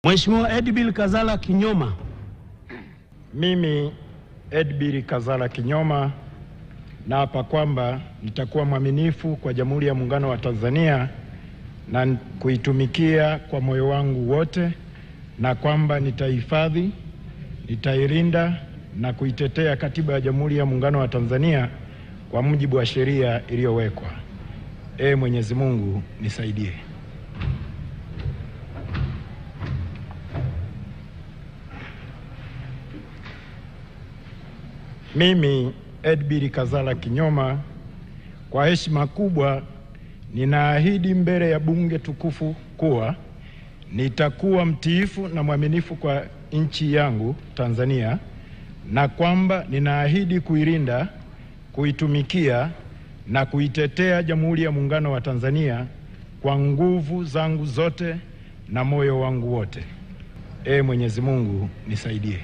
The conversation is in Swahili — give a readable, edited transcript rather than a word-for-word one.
Mheshimiwa Edbil Kazala Kinyoma. Mimi Edbil Kazala Kinyoma naapa kwamba nitakuwa mwaminifu kwa Jamhuri ya Muungano wa Tanzania na kuitumikia kwa moyo wangu wote, na kwamba nitahifadhi, nitailinda na kuitetea Katiba ya Jamhuri ya Muungano wa Tanzania kwa mujibu wa sheria iliyowekwa. Mwenyezi Mungu nisaidie. Mimi Edbil Kazala Kinyoma, kwa heshima kubwa ninaahidi mbele ya bunge tukufu kuwa nitakuwa mtiifu na mwaminifu kwa nchi yangu Tanzania, na kwamba ninaahidi kuilinda, kuitumikia na kuitetea Jamhuri ya Muungano wa Tanzania kwa nguvu zangu zote na moyo wangu wote. Mwenyezi Mungu nisaidie.